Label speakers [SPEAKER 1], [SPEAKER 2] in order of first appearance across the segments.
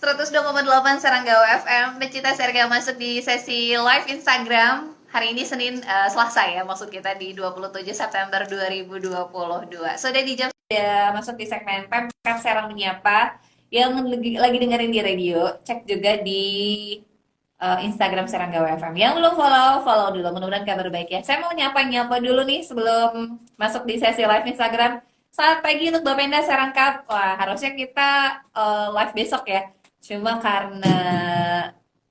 [SPEAKER 1] 102,8 Serangga FM. Pecinta Serangga masuk di sesi live Instagram. Hari ini Senin Selasa ya, maksud kita di 27 September 2022. Sudah di jam sudah masuk di segmen Pemkab Serang Menyapa. Yang lagi dengerin di radio, cek juga di Instagram Serangga FM. Yang belum follow dulu. Mudah-mudahan kabar baik ya. Saya mau nyapa dulu nih sebelum masuk di sesi live Instagram. Selamat pagi untuk Bapenda Serangkap. Wah, harusnya kita live besok ya. Cuma karena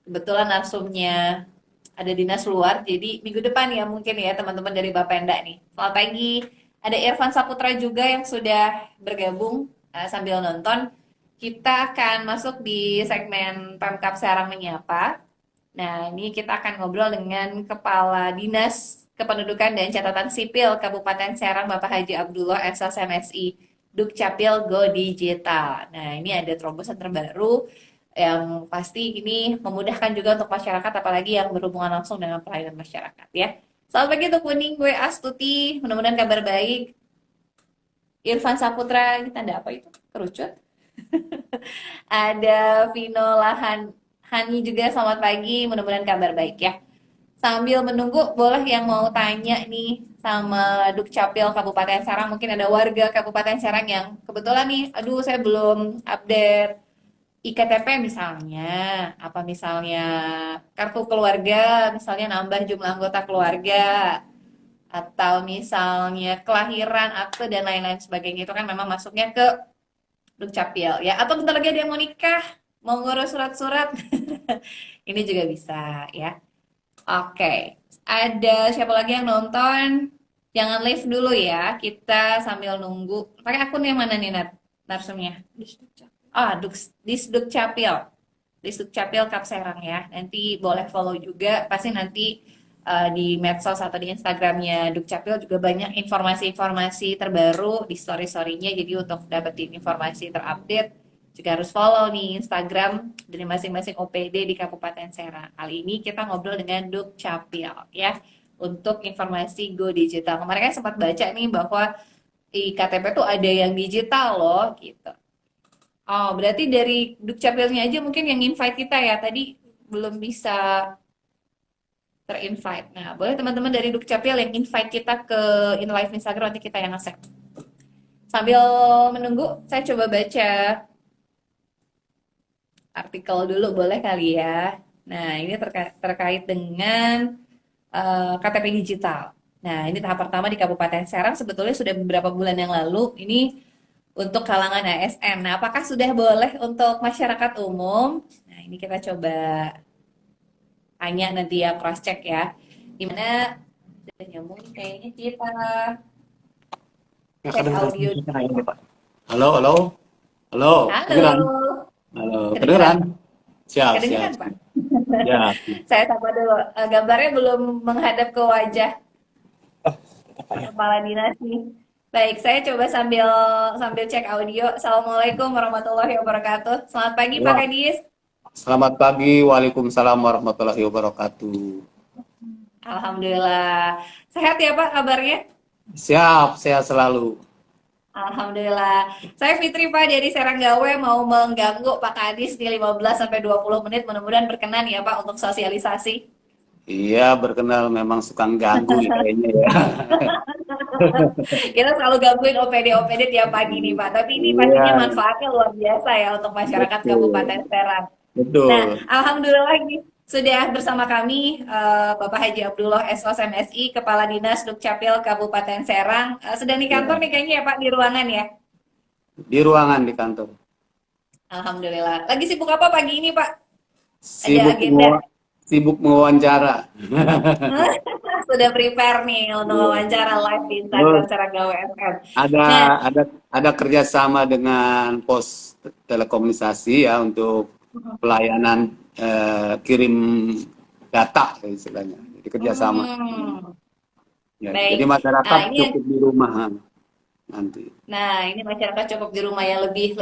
[SPEAKER 1] kebetulan narsumnya ada dinas luar, jadi minggu depan ya mungkin ya teman-teman dari Bapenda nih. Selamat pagi. Ada Irfan Saputra juga yang sudah bergabung sambil nonton. Kita akan masuk di segmen Pemkab Serang Menyapa. Nah, ini kita akan ngobrol dengan Kepala Dinas Kependudukan dan Catatan Sipil Kabupaten Serang, Bapak Haji Abdullah SSMSI, Dukcapil Go Digital. Nah, ini ada terobosan terbaru yang pasti ini memudahkan juga untuk masyarakat, apalagi yang berhubungan langsung dengan pelayanan masyarakat ya. Selamat pagi untuk Kuning, gue Astuti, mudah-mudahan kabar baik. Irfan Saputra, ini tanda apa itu? Kerucut. Ada Vino Hani juga, selamat pagi, mudah-mudahan kabar baik ya. Sambil menunggu, boleh yang mau tanya nih sama Dukcapil Kabupaten Serang, mungkin ada warga Kabupaten Serang yang kebetulan nih, aduh saya belum update IKTP misalnya, apa misalnya kartu keluarga, misalnya nambah jumlah anggota keluarga, atau misalnya kelahiran, akte, dan lain-lain sebagainya, itu kan memang masuknya ke Dukcapil ya, atau bentar lagi ada yang mau nikah, mau ngurus surat-surat, ini juga bisa ya. Oke, ada siapa lagi yang nonton? Jangan live dulu ya, kita sambil nunggu. Pakai akun yang mana nih, narsumnya? Disdukcapil. Disdukcapil Kap Serang ya. Nanti boleh follow juga, pasti nanti di medsos atau di Instagramnya Dukcapil juga banyak informasi-informasi terbaru di story-storynya. Jadi untuk dapetin informasi terupdate, juga harus follow nih Instagram dari masing-masing OPD di Kabupaten Serang. Kali ini kita ngobrol dengan Dukcapil ya, untuk informasi Go Digital. Kemarin kan sempat baca nih bahwa IKTP tuh ada yang digital loh gitu. Oh, berarti dari Dukcapilnya aja mungkin yang invite kita ya, tadi belum bisa terinvite. Nah, boleh teman-teman dari Dukcapil yang invite kita ke in live Instagram, nanti kita yang accept. Sambil menunggu, saya coba baca artikel dulu boleh kali ya. Nah, ini terkait dengan KTP digital. Nah, ini tahap pertama di Kabupaten Serang sebetulnya sudah beberapa bulan yang lalu. Ini untuk kalangan ASN. Nah, apakah sudah boleh untuk masyarakat umum? Nah, ini kita coba tanya nanti ya, cross check ya. Gimana? Sudah nyambung kayaknya kita cek audio.
[SPEAKER 2] Halo.
[SPEAKER 1] Halo.
[SPEAKER 2] Kedengeran? Halo, kedengeran? Siap.
[SPEAKER 1] Pak.
[SPEAKER 2] Ya.
[SPEAKER 1] Saya sapa dulu. Gambarnya belum menghadap ke wajah Kepala Dinas nih. Baik, saya coba sambil cek audio. Assalamualaikum warahmatullahi wabarakatuh. Selamat pagi Pak Kadis.
[SPEAKER 2] Selamat pagi, waalaikumsalam warahmatullahi wabarakatuh.
[SPEAKER 1] Alhamdulillah. Sehat ya Pak kabarnya?
[SPEAKER 2] Siap, sehat selalu.
[SPEAKER 1] Alhamdulillah. Saya Fitri Pak dari Seranggawe, mau mengganggu Pak Kadis di 15-20 menit. Mudah-mudahan berkenan ya Pak untuk sosialisasi.
[SPEAKER 2] Iya, berkenal memang suka ganggu ya kayaknya ya.
[SPEAKER 1] Kita selalu gangguin OPD tiap pagi nih Pak. Tapi ini pastinya manfaatnya luar biasa ya untuk masyarakat Kabupaten Serang.
[SPEAKER 2] Betul.
[SPEAKER 1] Nah, alhamdulillah ini sudah bersama kami Bapak Haji Abdullah SOSMSI, Kepala Dinas Dukcapil Kabupaten Serang. Sedang di kantor nih kayaknya ya Pak, di ruangan ya?
[SPEAKER 2] Di ruangan di kantor.
[SPEAKER 1] Alhamdulillah. Lagi sibuk apa pagi ini Pak? Ada agenda?
[SPEAKER 2] Sibuk mewawancara.
[SPEAKER 1] Sudah prepare nih untuk wawancara live di Instagram Serangga FM.
[SPEAKER 2] Ada kerjasama dengan pos telekomunikasi ya untuk pelayanan kirim data istilahnya. Jadi kerjasama. Ya, jadi masyarakat cukup di rumah nanti.
[SPEAKER 1] Nah, ini masyarakat cukup di rumah ya, lebih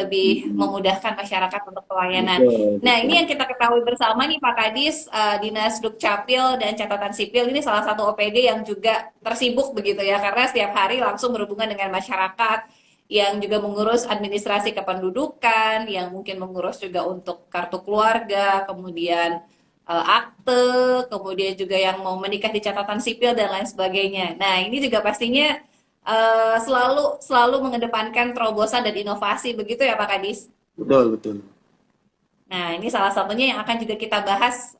[SPEAKER 1] memudahkan masyarakat untuk pelayanan. Nah, ini yang kita ketahui bersama nih Pak Kadis, Dinas Dukcapil dan Catatan Sipil ini salah satu OPD yang juga tersibuk begitu ya, karena setiap hari langsung berhubungan dengan masyarakat yang juga mengurus administrasi kependudukan, yang mungkin mengurus juga untuk kartu keluarga, kemudian akte, kemudian juga yang mau menikah di catatan sipil dan lain sebagainya. Nah, ini juga pastinya selalu selalu mengedepankan terobosan dan inovasi begitu ya Pak Kadis.
[SPEAKER 2] Betul, betul.
[SPEAKER 1] Nah, ini salah satunya yang akan juga kita bahas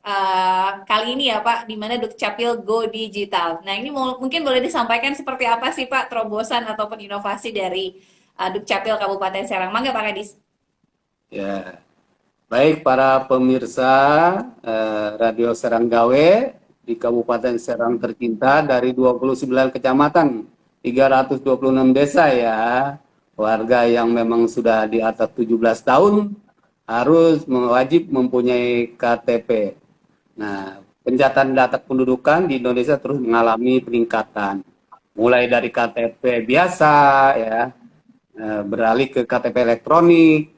[SPEAKER 1] kali ini ya Pak, di mana Dukcapil Go Digital. Nah, ini mungkin boleh disampaikan seperti apa sih Pak terobosan ataupun inovasi dari Dukcapil Kabupaten Serang. Mangga Pak Kadis.
[SPEAKER 2] Ya, baik para pemirsa Radio Serang Gawe di Kabupaten Serang tercinta dari 29 kecamatan, 326 desa ya. Warga yang memang sudah di atas 17 tahun harus wajib mempunyai KTP. Nah, pencatatan data pendudukan di Indonesia terus mengalami peningkatan. Mulai dari KTP biasa ya, beralih ke KTP elektronik,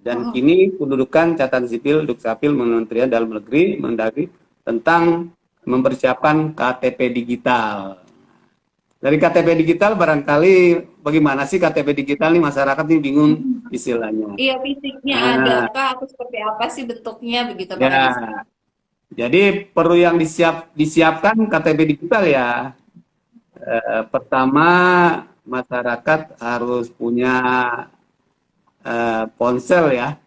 [SPEAKER 2] dan kini pendudukan catatan sipil Dukcapil Kementerian Dalam Negeri Mendagri tentang mempersiapkan KTP digital. Dari KTP digital barangkali bagaimana sih KTP digital nih, masyarakat nih bingung istilahnya.
[SPEAKER 1] Iya, fisiknya ada
[SPEAKER 2] Nah,
[SPEAKER 1] kah atau seperti apa sih bentuknya begitu Pak Kadis?
[SPEAKER 2] ya, jadi perlu yang disiapkan KTP digital ya. Pertama, masyarakat harus punya ponsel ya,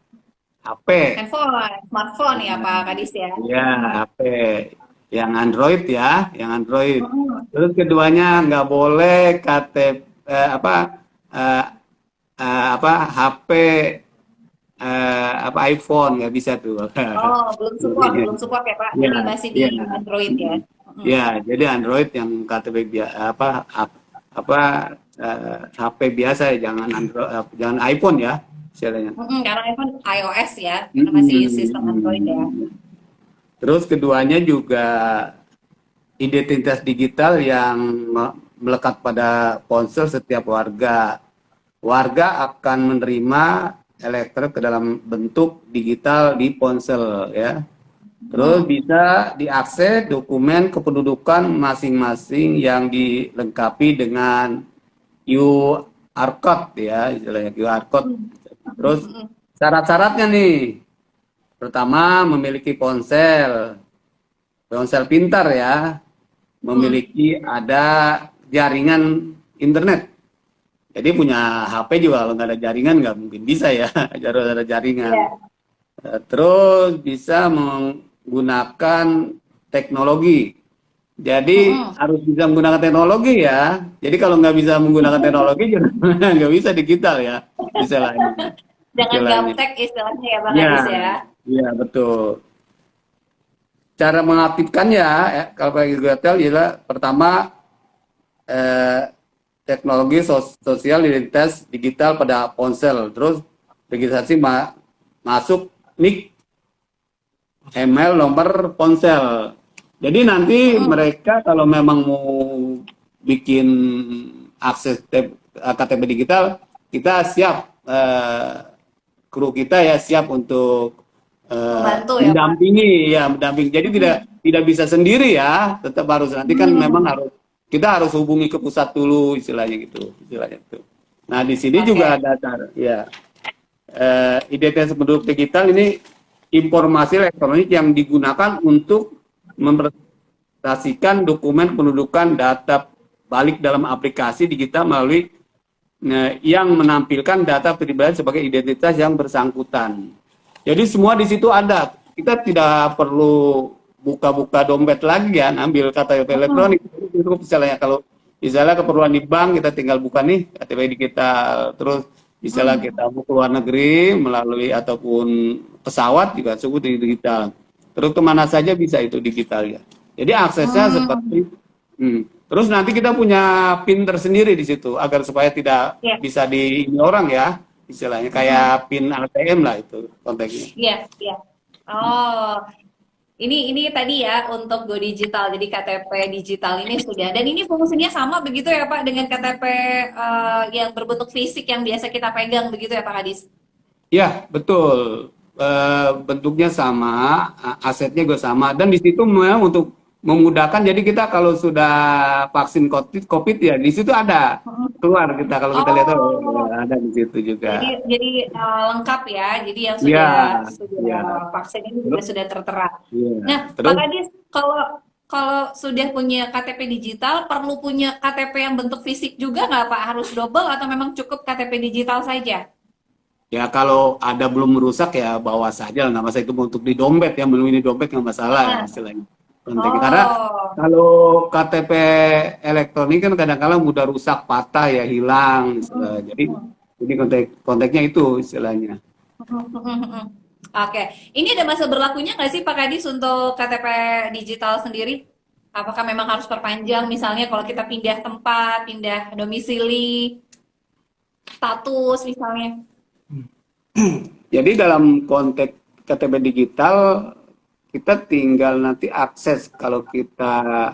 [SPEAKER 2] HP.
[SPEAKER 1] Handphone, smartphone ya Pak Kadis ya.
[SPEAKER 2] Ya, HP yang Android ya, yang Android.
[SPEAKER 1] Mm-mm.
[SPEAKER 2] Terus keduanya nggak boleh eh, HP iPhone nggak bisa tuh.
[SPEAKER 1] Oh, belum support ya Pak.
[SPEAKER 2] Ya,
[SPEAKER 1] Ini masih di
[SPEAKER 2] ya,
[SPEAKER 1] Android ya. Mm-mm.
[SPEAKER 2] ya. Jadi Android yang KTP HP biasa ya, jangan Android, jangan iPhone ya, istilahnya.
[SPEAKER 1] Karena iPhone iOS ya, karena masih sistem Android ya.
[SPEAKER 2] Terus keduanya juga identitas digital yang melekat pada ponsel setiap warga. Warga akan menerima elektronik ke dalam bentuk digital di ponsel ya. Terus bisa diakses dokumen kependudukan masing-masing yang dilengkapi dengan QR code ya, istilahnya QR code. Terus syarat-syaratnya nih, pertama memiliki ponsel pintar ya, memiliki ada jaringan internet. Jadi punya HP juga kalau nggak ada jaringan nggak mungkin bisa ya, harus ada jaringan.
[SPEAKER 1] Iya.
[SPEAKER 2] Terus bisa menggunakan teknologi. Jadi harus bisa menggunakan teknologi ya. Jadi kalau nggak bisa menggunakan teknologi juga nggak bisa digital ya, istilahnya.
[SPEAKER 1] Jangan
[SPEAKER 2] Istilahnya.
[SPEAKER 1] gaptek istilahnya ya Pak
[SPEAKER 2] Ya,
[SPEAKER 1] Kadis ya.
[SPEAKER 2] iya betul. Cara mengaktifkannya, kalau pakai Google ialah pertama teknologi sosial identitas digital pada ponsel, terus registrasi masuk NIK, email, nomor ponsel. Jadi nanti mereka kalau memang mau bikin akses KTP digital, kita siap, kru kita ya siap untuk
[SPEAKER 1] Membantu ya Pak.
[SPEAKER 2] mendampingi. Jadi tidak bisa sendiri ya, tetap harus nanti kan memang kita harus hubungi ke pusat dulu istilahnya gitu, Nah di sini juga ada cara ya, identitas penduduk digital ini informasi elektronik yang digunakan untuk mempresentasikan dokumen pendudukan data balik dalam aplikasi digital melalui yang menampilkan data pribadi sebagai identitas yang bersangkutan. Jadi semua di situ ada. Kita tidak perlu buka-buka dompet lagi ya, ambil KTP elektronik. Itu misalnya kalau misalnya keperluan di bank, kita tinggal buka nih KTP digital. Terus misalnya kita mau ke luar negeri melalui ataupun pesawat juga cukup digital. Terus kemana saja bisa itu digital ya. Jadi aksesnya seperti terus nanti kita punya PIN tersendiri di situ agar supaya tidak bisa di ini orang ya, istilahnya kayak PIN ATM lah itu konteksnya.
[SPEAKER 1] Iya, iya. Oh, ini tadi ya untuk Go Digital. Jadi KTP digital ini sudah, dan ini fungsinya sama begitu ya Pak dengan KTP yang berbentuk fisik yang biasa kita pegang begitu ya Pak Kadis?
[SPEAKER 2] Ya betul. Bentuknya sama, asetnya juga sama, dan di situ memang untuk memudahkan. Jadi kita kalau sudah vaksin COVID ya di situ ada keluar kita kalau kita lihat
[SPEAKER 1] Oh,
[SPEAKER 2] ada di situ
[SPEAKER 1] jadi
[SPEAKER 2] juga.
[SPEAKER 1] lengkap ya. Jadi yang
[SPEAKER 2] Iya,
[SPEAKER 1] sudah
[SPEAKER 2] iya.
[SPEAKER 1] vaksin ini juga
[SPEAKER 2] Terus,
[SPEAKER 1] sudah tertera.
[SPEAKER 2] iya.
[SPEAKER 1] Nah, Pak
[SPEAKER 2] Terus
[SPEAKER 1] Kadis, kalau kalau sudah punya KTP digital, perlu punya KTP yang bentuk fisik juga nggak Pak? Harus double atau memang cukup KTP digital saja?
[SPEAKER 2] ya kalau ada belum merusak ya bawa saja lah, nggak masalah itu untuk di dompet ya, melindungi di dompet nggak masalah ya
[SPEAKER 1] Ah.
[SPEAKER 2] istilahnya. Konteksnya. Karena
[SPEAKER 1] Oh,
[SPEAKER 2] kalau KTP elektronik kan kadang-kala mudah rusak, patah ya, hilang istilah. Jadi konteksnya itu istilahnya.
[SPEAKER 1] oke. Ini ada masa berlakunya nggak sih Pak Kadis untuk KTP digital sendiri? Apakah memang harus perpanjang misalnya kalau kita pindah tempat, pindah domisili, status misalnya?
[SPEAKER 2] Jadi dalam konteks KTP digital kita tinggal nanti akses kalau kita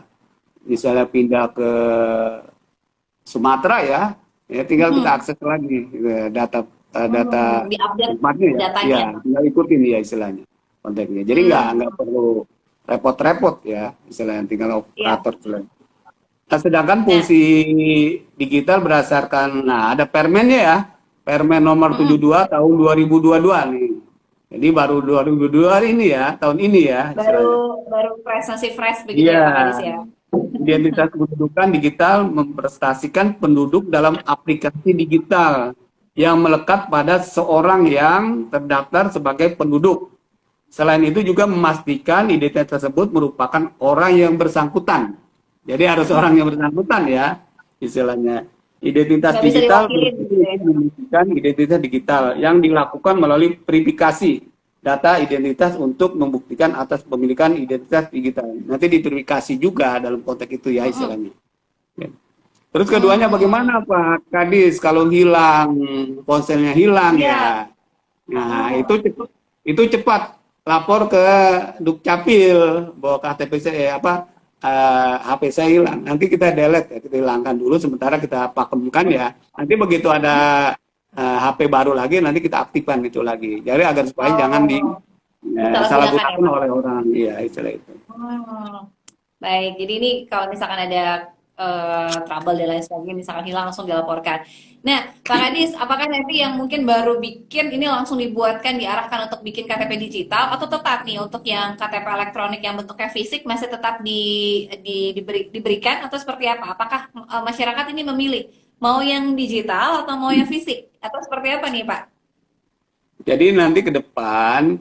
[SPEAKER 2] misalnya pindah ke Sumatera ya tinggal kita
[SPEAKER 1] Mhm.
[SPEAKER 2] akses lagi data data
[SPEAKER 1] Diupdate
[SPEAKER 2] tempatnya
[SPEAKER 1] datanya.
[SPEAKER 2] tinggal ikutin ya istilahnya konteksnya. Jadi nggak
[SPEAKER 1] Hmm,
[SPEAKER 2] perlu repot-repot ya istilahnya, tinggal
[SPEAKER 1] ya.
[SPEAKER 2] operator istilahnya. Nah, sedangkan
[SPEAKER 1] Nah,
[SPEAKER 2] fungsi digital berdasarkan, nah ada permennya ya, Permen nomor
[SPEAKER 1] mm-mm.
[SPEAKER 2] 72 tahun 2022 nih. Jadi baru 2022 ini ya, tahun ini ya
[SPEAKER 1] baru
[SPEAKER 2] istilahnya.
[SPEAKER 1] baru fresh masih fresh begitu
[SPEAKER 2] Iya,
[SPEAKER 1] ya Pak Kadis ya.
[SPEAKER 2] identitas kependudukan digital memprestasikan penduduk dalam aplikasi digital yang melekat pada seorang yang terdaftar sebagai penduduk. Selain itu juga memastikan identitas tersebut merupakan orang yang bersangkutan. Jadi harus orang yang bersangkutan ya, istilahnya. Identitas
[SPEAKER 1] Nggak bisa
[SPEAKER 2] digital
[SPEAKER 1] diwakilin gitu ya.
[SPEAKER 2] memastikan identitas digital yang dilakukan melalui verifikasi data identitas untuk membuktikan atas pemilikan identitas digital. Nanti diverifikasi juga dalam konteks itu ya
[SPEAKER 1] Mm-mm.
[SPEAKER 2] istilahnya. Ya. Terus keduanya
[SPEAKER 1] Hmm,
[SPEAKER 2] bagaimana Pak Kadis kalau hilang, ponselnya hilang
[SPEAKER 1] ya.
[SPEAKER 2] ya. Nah,
[SPEAKER 1] Oh.
[SPEAKER 2] itu cepat lapor ke Dukcapil bahwa KTP saya HP saya hilang. Nanti kita delete ya, kita hilangkan dulu sementara kita pakemkan ya. Nanti begitu ada HP baru lagi nanti kita aktifkan itu lagi. Jadi agar supaya jangan
[SPEAKER 1] Oh, disalahgunakan ya
[SPEAKER 2] disalahgunakan
[SPEAKER 1] Pak.
[SPEAKER 2] oleh orang. Iya, istilah itu.
[SPEAKER 1] Hmm. Baik, jadi ini kalau misalkan ada trouble dan lain sebagainya, misalkan hilang langsung dilaporkan. Nah, Pak Kadis, apakah nanti yang mungkin baru bikin ini langsung dibuatkan, diarahkan untuk bikin KTP digital, atau tetap nih untuk yang KTP elektronik yang bentuknya fisik masih tetap diberikan atau seperti apa? Apakah masyarakat ini memilih mau yang digital atau mau yang fisik? Atau seperti apa nih, Pak?
[SPEAKER 2] Jadi nanti ke depan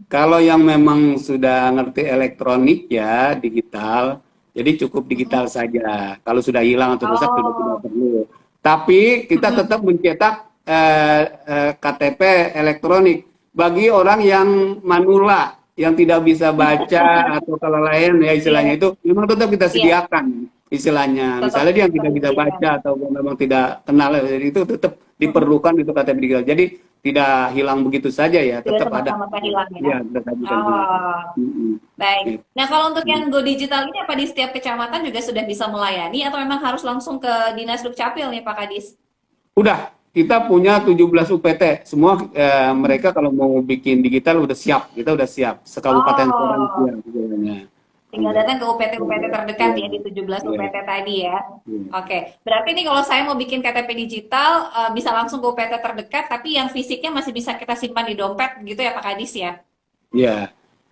[SPEAKER 2] kalau yang memang sudah ngerti elektronik ya digital, jadi cukup digital
[SPEAKER 1] Mm-mm.
[SPEAKER 2] saja. Kalau sudah hilang atau rusak sudah tidak
[SPEAKER 1] Oh,
[SPEAKER 2] perlu. Tapi kita
[SPEAKER 1] mm-mm.
[SPEAKER 2] tetap mencetak KTP elektronik bagi orang yang manula, yang tidak bisa baca atau kalau lain ya istilahnya
[SPEAKER 1] Iya,
[SPEAKER 2] itu memang tetap kita
[SPEAKER 1] iya,
[SPEAKER 2] sediakan istilahnya.
[SPEAKER 1] tetap
[SPEAKER 2] Misalnya dia yang
[SPEAKER 1] tetap
[SPEAKER 2] tidak bisa
[SPEAKER 1] diberikan.
[SPEAKER 2] baca atau memang tidak kenal jadi itu tetap
[SPEAKER 1] Mm-mm.
[SPEAKER 2] diperlukan itu KTP digital. Jadi tidak hilang begitu saja ya,
[SPEAKER 1] Tidak
[SPEAKER 2] tetap ada.
[SPEAKER 1] semata-mata hilang ya.
[SPEAKER 2] Ya, tetap bisa digunakan.
[SPEAKER 1] Oh,
[SPEAKER 2] Mm-mm.
[SPEAKER 1] baik.
[SPEAKER 2] Gitu.
[SPEAKER 1] Nah, kalau untuk yang Go Digital ini apa di setiap kecamatan juga sudah bisa melayani atau memang harus langsung ke Dinas Dukcapil nih Pak Kadis?
[SPEAKER 2] Udah, kita punya 17 UPT. Semua mereka kalau mau bikin digital udah siap. Kita udah siap. Sekabupaten Serang
[SPEAKER 1] Oh,
[SPEAKER 2] siap sebenarnya.
[SPEAKER 1] tinggal datang ke UPT-UPT terdekat
[SPEAKER 2] Iya,
[SPEAKER 1] ya di 17
[SPEAKER 2] iya,
[SPEAKER 1] UPT tadi ya.
[SPEAKER 2] iya.
[SPEAKER 1] Oke, berarti nih kalau saya mau bikin KTP digital bisa langsung ke UPT terdekat tapi yang fisiknya masih bisa kita simpan di dompet gitu ya Pak Kadis ya?
[SPEAKER 2] Iya.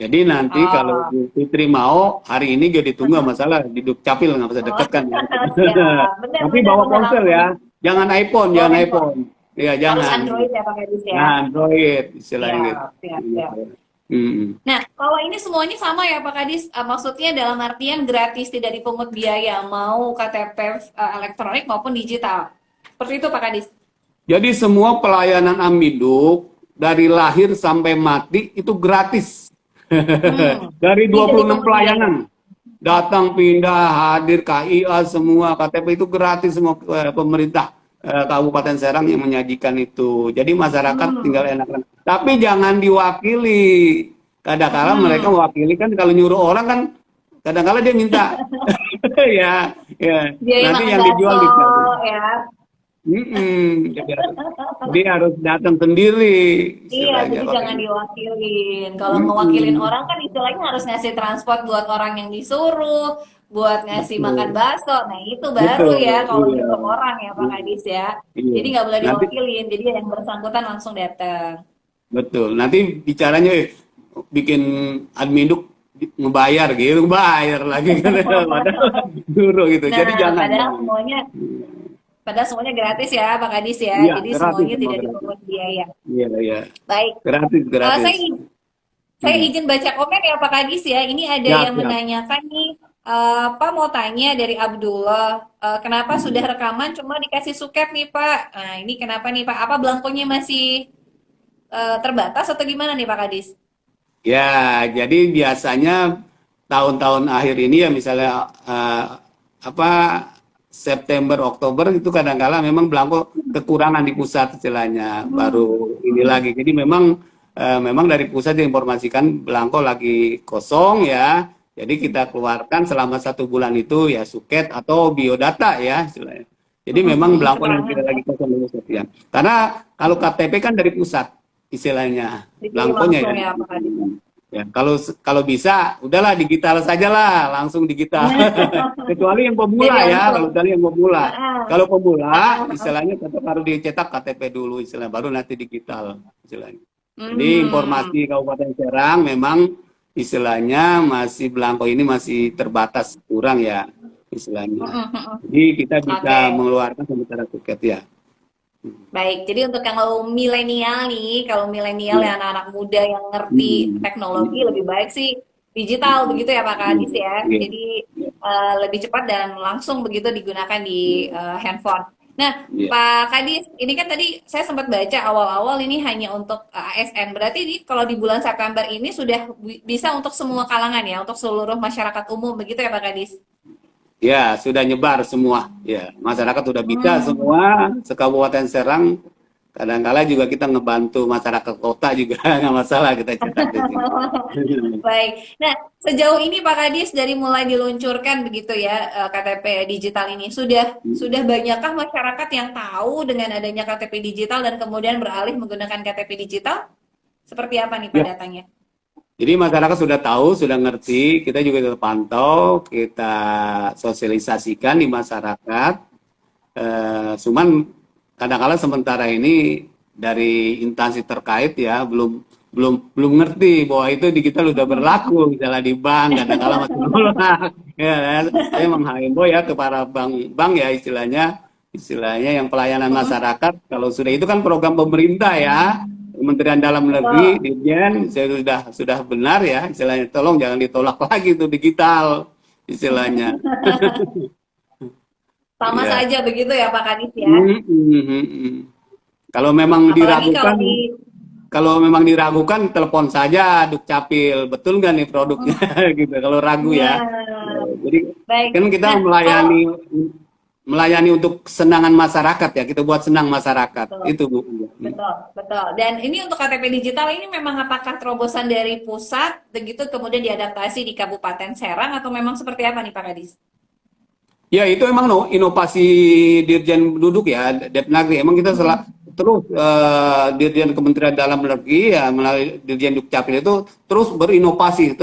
[SPEAKER 2] Jadi nanti kalau
[SPEAKER 1] Oh,
[SPEAKER 2] Bu Fitri mau hari ini gak ditunggu masalah di Dukcapil nggak usah
[SPEAKER 1] oh,
[SPEAKER 2] deket kan ya.
[SPEAKER 1] siap. Benar,
[SPEAKER 2] Tapi
[SPEAKER 1] benar,
[SPEAKER 2] bawa
[SPEAKER 1] benar
[SPEAKER 2] ponsel
[SPEAKER 1] langsung
[SPEAKER 2] ya. Jangan iPhone,
[SPEAKER 1] bawa
[SPEAKER 2] jangan
[SPEAKER 1] handphone.
[SPEAKER 2] iPhone. Iya,
[SPEAKER 1] Harus
[SPEAKER 2] jangan.
[SPEAKER 1] Android ya Pak Kadis ya?
[SPEAKER 2] Nah, Android istilahnya gitu.
[SPEAKER 1] Siap, siap, siap.
[SPEAKER 2] Mm-mm.
[SPEAKER 1] Nah, kalau ini semuanya sama ya Pak Kadis, maksudnya dalam artian gratis, tidak dipungut biaya, mau KTP elektronik maupun digital. Seperti itu Pak Kadis.
[SPEAKER 2] Jadi semua pelayanan Aminduk dari lahir sampai mati itu gratis.
[SPEAKER 1] Hmm,
[SPEAKER 2] Dari
[SPEAKER 1] tidak
[SPEAKER 2] 26
[SPEAKER 1] dipungut biaya.
[SPEAKER 2] pelayanan. Datang, pindah, hadir, KIA, semua KTP itu gratis semua pemerintah Kabupaten Serang yang menyajikan itu. Jadi masyarakat tinggal
[SPEAKER 1] Hmm,
[SPEAKER 2] enak-enak. Tapi jangan diwakili. Kadang-kala mereka
[SPEAKER 1] hmm.
[SPEAKER 2] mewakili kan kalau nyuruh orang kan kadang-kala dia minta ya, ya.
[SPEAKER 1] Biaya
[SPEAKER 2] Nanti
[SPEAKER 1] makan
[SPEAKER 2] yang dijual
[SPEAKER 1] bakso
[SPEAKER 2] dikasih.
[SPEAKER 1] ya.
[SPEAKER 2] Mm-mm. Jadi harus datang sendiri
[SPEAKER 1] Iya,
[SPEAKER 2] istilahnya
[SPEAKER 1] jadi
[SPEAKER 2] kalau
[SPEAKER 1] jangan
[SPEAKER 2] ini.
[SPEAKER 1] diwakilin. Kalau ngewakilin
[SPEAKER 2] Mm-mm.
[SPEAKER 1] orang kan istilahnya harus ngasih transport buat orang yang disuruh, buat ngasih makan
[SPEAKER 2] Betul,
[SPEAKER 1] bakso. Nah, itu baru
[SPEAKER 2] betul,
[SPEAKER 1] ya kalau
[SPEAKER 2] iya,
[SPEAKER 1] nyuruh orang ya Pak
[SPEAKER 2] iya,
[SPEAKER 1] Kadis ya.
[SPEAKER 2] iya.
[SPEAKER 1] Jadi nggak boleh
[SPEAKER 2] Nanti
[SPEAKER 1] diwakilin, jadi yang bersangkutan langsung datang.
[SPEAKER 2] betul. Nanti bicaranya bikin adminuk ngebayar gitu, bayar lagi kan padahal dulu gitu. Jadi
[SPEAKER 1] Nah,
[SPEAKER 2] jangan,
[SPEAKER 1] padahal
[SPEAKER 2] jangan.
[SPEAKER 1] semuanya padahal semuanya gratis ya Pak Kadis ya.
[SPEAKER 2] Iya,
[SPEAKER 1] Jadi
[SPEAKER 2] gratis
[SPEAKER 1] semuanya
[SPEAKER 2] semua
[SPEAKER 1] tidak
[SPEAKER 2] gratis.
[SPEAKER 1] dipungut biaya.
[SPEAKER 2] Iya, iya.
[SPEAKER 1] Baik.
[SPEAKER 2] Gratis,
[SPEAKER 1] Eh,
[SPEAKER 2] gratis.
[SPEAKER 1] saya Saya
[SPEAKER 2] Hmm.
[SPEAKER 1] izin baca komen ya Pak Kadis ya. Ini ada
[SPEAKER 2] Siap,
[SPEAKER 1] yang
[SPEAKER 2] siap.
[SPEAKER 1] menanyakan nih, Pak mau tanya dari Abdullah, kenapa sudah
[SPEAKER 2] Hmm.
[SPEAKER 1] rekaman cuma dikasih suket nih Pak? Nah ini kenapa nih Pak? Apa belangkonya masih terbatas atau gimana nih Pak Kadis?
[SPEAKER 2] Ya, jadi biasanya tahun-tahun akhir ini ya misalnya apa September, Oktober itu kadang-kala memang belangko kekurangan di pusat istilahnya. Baru ini
[SPEAKER 1] Hmm.
[SPEAKER 2] lagi. Jadi memang dari pusat diinformasikan belangko lagi kosong ya. Jadi kita keluarkan selama 1 bulan itu ya suket atau biodata ya istilahnya. Jadi memang belangko yang
[SPEAKER 1] Keterangan
[SPEAKER 2] tidak
[SPEAKER 1] ya,
[SPEAKER 2] lagi kosong di pusat ya. Karena kalau KTP kan dari pusat istilahnya
[SPEAKER 1] jadi
[SPEAKER 2] belangkonya
[SPEAKER 1] langsung
[SPEAKER 2] ya.
[SPEAKER 1] ya Pak Kadis.
[SPEAKER 2] Ya, kalau kalau bisa, udahlah digital saja lah, langsung digital. Kecuali yang
[SPEAKER 1] Jadi
[SPEAKER 2] pemula ya,
[SPEAKER 1] langsung.
[SPEAKER 2] kalau tadi yang pemula.
[SPEAKER 1] Ah,
[SPEAKER 2] Kalau
[SPEAKER 1] ah,
[SPEAKER 2] pemula,
[SPEAKER 1] ah, ah.
[SPEAKER 2] istilahnya tetap harus dicetak KTP dulu, istilahnya baru nanti digital, istilahnya. Jadi
[SPEAKER 1] Hmm.
[SPEAKER 2] informasi Kabupaten Serang memang istilahnya masih belangko ini masih terbatas kurang ya, istilahnya. Jadi kita bisa
[SPEAKER 1] Oke.
[SPEAKER 2] mengeluarkan sementara tiket ya.
[SPEAKER 1] Baik, jadi untuk yang milenial nih, kalau milenial
[SPEAKER 2] Iya.
[SPEAKER 1] ya anak-anak muda yang ngerti
[SPEAKER 2] Hmm.
[SPEAKER 1] teknologi lebih baik sih digital begitu ya Pak Kadis ya.
[SPEAKER 2] Iya.
[SPEAKER 1] Jadi lebih cepat dan langsung begitu digunakan di handphone. Nah,
[SPEAKER 2] Iya.
[SPEAKER 1] Pak Kadis, ini kan tadi saya sempat baca awal-awal ini hanya untuk ASN. Berarti ini kalau di bulan September ini sudah bisa untuk semua kalangan ya, untuk seluruh masyarakat umum begitu ya Pak Kadis?
[SPEAKER 2] Ya, sudah nyebar semua. Ya, masyarakat sudah bisa
[SPEAKER 1] Hmm.
[SPEAKER 2] semua. Sekabupaten Serang, kadang-kala juga kita ngebantu masyarakat kota juga nggak masalah kita cetak di sini.
[SPEAKER 1] Baik. Nah, sejauh ini Pak Kadis dari mulai diluncurkan begitu ya KTP digital ini sudah banyakkah masyarakat yang tahu dengan adanya KTP digital dan kemudian beralih menggunakan KTP digital? Seperti apa nih Pak
[SPEAKER 2] Ya,
[SPEAKER 1] datanya?
[SPEAKER 2] jadi masyarakat sudah tahu, sudah ngerti. Kita juga kita pantau, kita sosialisasikan di masyarakat. Cuman kadang-kala sementara ini dari instansi terkait ya belum ngerti bahwa itu digital udah berlaku misalnya di bank kadang-kala masih menolak ya kan? Saya menghimbau ya ke para bank ya istilahnya yang pelayanan masyarakat kalau sudah itu kan program pemerintah ya Kementerian Dalam Negeri
[SPEAKER 1] Betul.
[SPEAKER 2] Dirjen saya sudah benar ya istilahnya tolong jangan ditolak lagi itu digital istilahnya
[SPEAKER 1] Sama
[SPEAKER 2] ya.
[SPEAKER 1] saja begitu ya Pak Kadis ya.
[SPEAKER 2] Kalau memang
[SPEAKER 1] Apalagi kalau
[SPEAKER 2] diragukan,
[SPEAKER 1] di
[SPEAKER 2] telepon saja Dukcapil. Betul nggak nih produknya gitu. Kalau ragu ya.
[SPEAKER 1] Nah,
[SPEAKER 2] Jadi
[SPEAKER 1] baik.
[SPEAKER 2] kan kita
[SPEAKER 1] Nah, kalau
[SPEAKER 2] melayani untuk kesenangan masyarakat ya. Kita buat senang masyarakat.
[SPEAKER 1] betul.
[SPEAKER 2] Itu Bu.
[SPEAKER 1] Betul, betul. Dan ini untuk KTP digital ini memang apakah terobosan dari pusat, begitu kemudian diadaptasi di Kabupaten Serang atau memang seperti apa nih Pak Kadis?
[SPEAKER 2] Ya itu emang inovasi Dirjen Duduk ya, Depnagri. Emang kita terus Dirjen Kementerian Dalam Negeri ya melalui Dirjen Dukcapil itu terus berinovasi,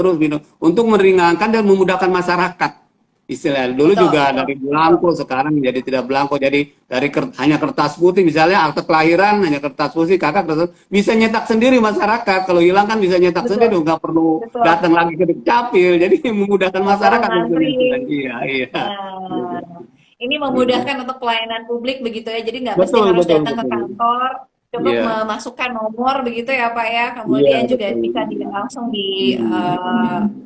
[SPEAKER 2] untuk meringankan dan memudahkan masyarakat. Istilah dulu
[SPEAKER 1] Betul,
[SPEAKER 2] juga
[SPEAKER 1] betul,
[SPEAKER 2] dari
[SPEAKER 1] betul.
[SPEAKER 2] belangko sekarang jadi tidak belangko jadi dari hanya kertas putih misalnya akte kelahiran hanya kertas putih kakak kertas, bisa nyetak sendiri masyarakat kalau hilang kan bisa nyetak sendiri
[SPEAKER 1] Betul,
[SPEAKER 2] nggak perlu
[SPEAKER 1] betul.
[SPEAKER 2] datang lagi ke Dukcapil jadi memudahkan
[SPEAKER 1] Nggak perlu
[SPEAKER 2] masyarakat
[SPEAKER 1] ngantri.
[SPEAKER 2] sebetulnya iya iya.
[SPEAKER 1] Nah, ini memudahkan untuk pelayanan publik begitu ya. Jadi nggak mesti
[SPEAKER 2] Betul,
[SPEAKER 1] harus
[SPEAKER 2] betul,
[SPEAKER 1] datang ke
[SPEAKER 2] betul.
[SPEAKER 1] kantor, cukup
[SPEAKER 2] Iya,
[SPEAKER 1] memasukkan nomor begitu ya Pak ya.
[SPEAKER 2] iya,
[SPEAKER 1] Kemudian juga
[SPEAKER 2] betul.
[SPEAKER 1] bisa langsung di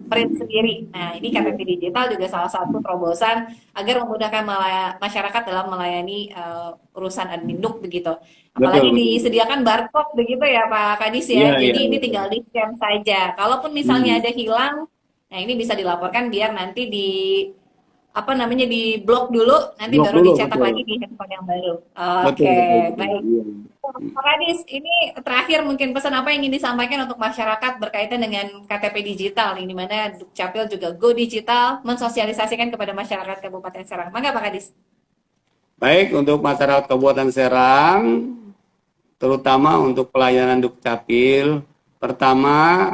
[SPEAKER 1] print sendiri. Nah, ini KTP digital juga salah satu terobosan agar memudahkan masyarakat dalam melayani urusan admin duk begitu.
[SPEAKER 2] Betul,
[SPEAKER 1] Apalagi
[SPEAKER 2] betul.
[SPEAKER 1] disediakan barcode begitu ya Pak Kadis
[SPEAKER 2] Iya,
[SPEAKER 1] ya.
[SPEAKER 2] iya,
[SPEAKER 1] Jadi ini
[SPEAKER 2] betul.
[SPEAKER 1] tinggal di-scan saja. Kalaupun misalnya
[SPEAKER 2] Hmm.
[SPEAKER 1] ada hilang, nah ini bisa dilaporkan biar nanti di apa namanya di blok dulu, nanti
[SPEAKER 2] Blok
[SPEAKER 1] baru
[SPEAKER 2] dulu,
[SPEAKER 1] dicetak
[SPEAKER 2] betul.
[SPEAKER 1] lagi di handphone yang baru.
[SPEAKER 2] Betul,
[SPEAKER 1] Oke,
[SPEAKER 2] betul, betul.
[SPEAKER 1] baik.
[SPEAKER 2] Iya.
[SPEAKER 1] Pak Kadis, ini terakhir mungkin pesan apa yang ingin disampaikan untuk masyarakat berkaitan dengan KTP digital, ini mana Dukcapil juga go digital mensosialisasikan kepada masyarakat Kabupaten Serang. Mangga Pak Kadis.
[SPEAKER 2] Baik untuk masyarakat Kabupaten Serang, terutama untuk pelayanan Dukcapil. Pertama,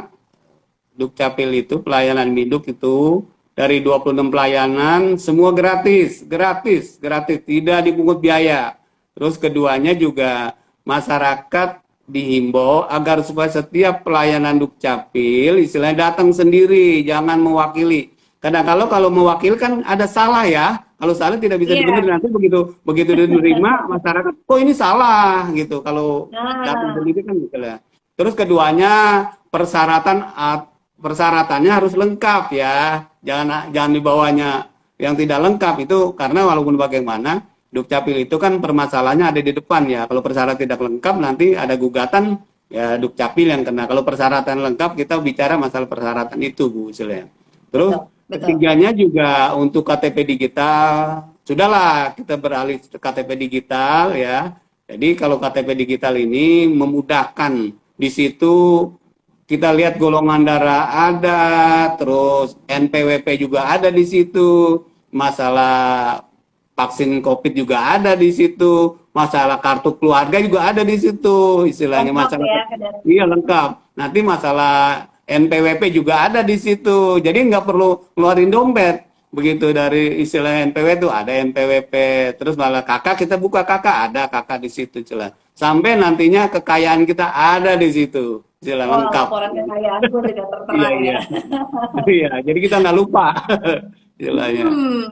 [SPEAKER 2] Dukcapil itu pelayanan Biduk itu dari 26 pelayanan semua gratis, gratis, gratis, tidak dipungut biaya. Terus keduanya juga masyarakat dihimbau agar supaya setiap pelayanan Dukcapil istilahnya datang sendiri, jangan mewakili. Kadang kalau mewakili kan ada salah ya. Kalau salah tidak bisa
[SPEAKER 1] Iya.
[SPEAKER 2] dibenerin, nanti begitu begitu diterima masyarakat, kok ini salah gitu. Kalau datang
[SPEAKER 1] Nah,
[SPEAKER 2] sendiri kan gitu lah. Terus keduanya persyaratannya harus lengkap ya. Jangan dibawanya yang tidak lengkap itu, karena walaupun bagaimana Dukcapil itu kan permasalahannya ada di depan ya. Kalau persyaratan tidak lengkap nanti ada gugatan ya Dukcapil yang kena. Kalau persyaratan lengkap kita bicara masalah persyaratan itu Bu Sule. Terus
[SPEAKER 1] betul, betul.
[SPEAKER 2] ketiganya juga untuk KTP digital. Sudahlah kita beralih ke KTP digital ya. Jadi kalau KTP digital ini memudahkan, di situ kita lihat golongan darah ada, terus NPWP juga ada di situ, masalah vaksin COVID juga ada di situ, masalah kartu keluarga juga ada di situ, istilahnya
[SPEAKER 1] Lengkap
[SPEAKER 2] masalah
[SPEAKER 1] ya.
[SPEAKER 2] iya lengkap. Nanti masalah NPWP juga ada di situ, jadi nggak perlu ngeluarin dompet. Begitu dari istilah NPWP itu ada NPWP, terus malah kakak kita buka kakak ada kakak di situ celah. Sampai nantinya kekayaan kita ada di situ, istilah
[SPEAKER 1] Wah,
[SPEAKER 2] lengkap.
[SPEAKER 1] laporan kekayaan pun sudah
[SPEAKER 2] Iya
[SPEAKER 1] tertera
[SPEAKER 2] iya,
[SPEAKER 1] ya.
[SPEAKER 2] iya. Jadi kita nggak lupa istilahnya.
[SPEAKER 1] Hmm,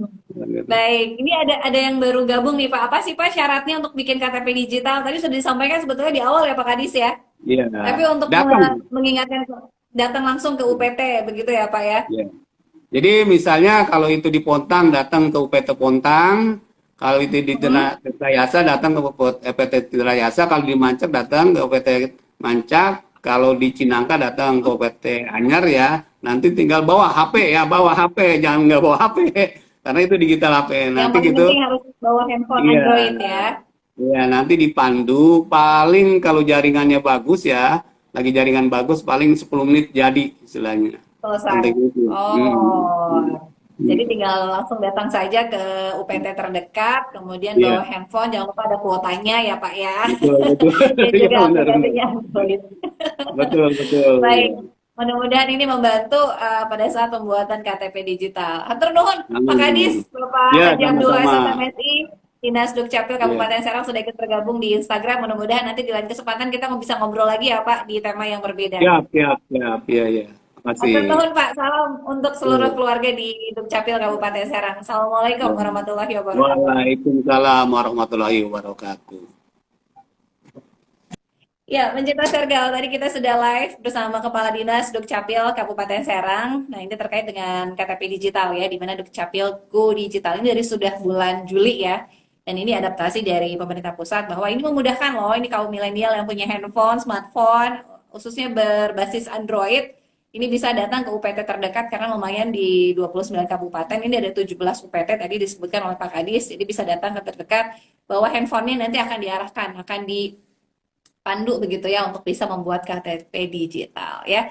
[SPEAKER 1] baik. Ini ada yang baru gabung nih Pak. Apa sih Pak syaratnya untuk bikin KTP digital? Tadi sudah disampaikan sebetulnya di awal ya Pak Kadis ya.
[SPEAKER 2] Iya,
[SPEAKER 1] Tapi untuk
[SPEAKER 2] datang.
[SPEAKER 1] mengingatkan datang langsung ke UPT begitu ya Pak ya.
[SPEAKER 2] Iya. Jadi misalnya kalau itu di Pontang datang ke UPT Pontang, kalau itu di
[SPEAKER 1] Hmm.
[SPEAKER 2] Tirayasa datang ke UPT Tirayasa, kalau di Mancak datang ke UPT Mancak, kalau di Cinangka datang ke UPT Anyar ya. Nanti tinggal bawa HP ya, bawa HP, jangan nggak bawa HP karena itu digital HP.
[SPEAKER 1] Yang
[SPEAKER 2] Nanti
[SPEAKER 1] paling
[SPEAKER 2] gitu,
[SPEAKER 1] penting harus bawa handphone
[SPEAKER 2] iya,
[SPEAKER 1] Android ya.
[SPEAKER 2] iya nanti dipandu. Paling kalau jaringannya bagus ya, lagi jaringan bagus, paling 10 menit jadi istilahnya.
[SPEAKER 1] Selesai.
[SPEAKER 2] Nanti gitu.
[SPEAKER 1] Oh, jadi
[SPEAKER 2] Hmm.
[SPEAKER 1] tinggal langsung datang saja ke UPT terdekat, kemudian bawa
[SPEAKER 2] Iya,
[SPEAKER 1] handphone, jangan lupa ada kuotanya ya Pak ya,
[SPEAKER 2] betul, betul.
[SPEAKER 1] dan
[SPEAKER 2] Iya,
[SPEAKER 1] juga
[SPEAKER 2] benar, benar.
[SPEAKER 1] aplikasinya Android.
[SPEAKER 2] Betul, betul.
[SPEAKER 1] Baik,
[SPEAKER 2] Iya.
[SPEAKER 1] mudah-mudahan ini membantu pada saat pembuatan KTP digital. Hatur nuhun, Pak Kadis,
[SPEAKER 2] Amin.
[SPEAKER 1] Bapak
[SPEAKER 2] Ya,
[SPEAKER 1] Jam 2
[SPEAKER 2] sama-sama.
[SPEAKER 1] SFMSI, Dinas Dukcapil
[SPEAKER 2] Ya,
[SPEAKER 1] Kabupaten Serang sudah ikut bergabung di Instagram. Mudah-mudahan nanti di lain kesempatan kita mau bisa ngobrol lagi ya Pak di tema yang berbeda.
[SPEAKER 2] siap, siap, siap. Iya, iya. Terima kasih.
[SPEAKER 1] Hatur nuhun Pak, salam untuk seluruh
[SPEAKER 2] Ya.
[SPEAKER 1] keluarga di Dukcapil Kabupaten Serang. Assalamualaikum warahmatullahi wabarakatuh.
[SPEAKER 2] Waalaikumsalam warahmatullahi wabarakatuh.
[SPEAKER 1] Ya, Pencinta Sergal, tadi kita sudah live bersama Kepala Dinas Dukcapil Kabupaten Serang. Nah, ini terkait dengan KTP digital ya, di mana Dukcapil Go Digital ini dari sudah bulan Juli ya. Dan ini adaptasi dari pemerintah pusat bahwa ini memudahkan loh, ini kaum milenial yang punya handphone, smartphone, khususnya berbasis Android, ini bisa datang ke UPT terdekat karena lumayan di 29 kabupaten, ini ada 17 UPT tadi disebutkan oleh Pak Kadis, jadi bisa datang ke terdekat bahwa handphonenya nanti akan diarahkan, akan dipandu begitu ya untuk bisa membuat KTP digital ya.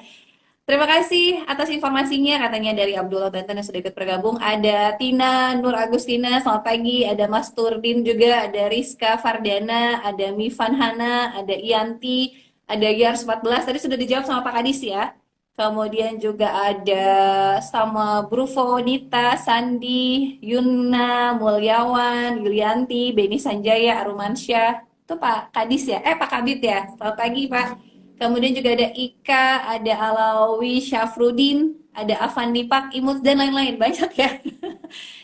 [SPEAKER 1] Terima kasih atas informasinya katanya dari Abdullah Banten yang sudah ikut bergabung. Ada Tina Nur Agustina, selamat pagi. Ada Mas Turdin juga, ada Rizka Fardana, ada Mifan Hana, ada Ianti, ada Yars 14. Tadi sudah dijawab sama Pak Kadis ya. Kemudian juga ada sama Brufo, Nita, Sandi, Yuna, Mulyawan, Yulianti, Beni Sanjaya, Arumansyah. Itu Pak Kadis ya? Pak Kabit ya? Selamat pagi Pak. Kemudian juga ada Ika, ada Alawi Syafrudin, ada Avandi Pak, Imut, dan lain-lain. Banyak ya.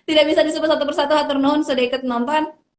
[SPEAKER 1] Tidak bisa disebut satu persatu, hatur nuhun sudah ikut nonton.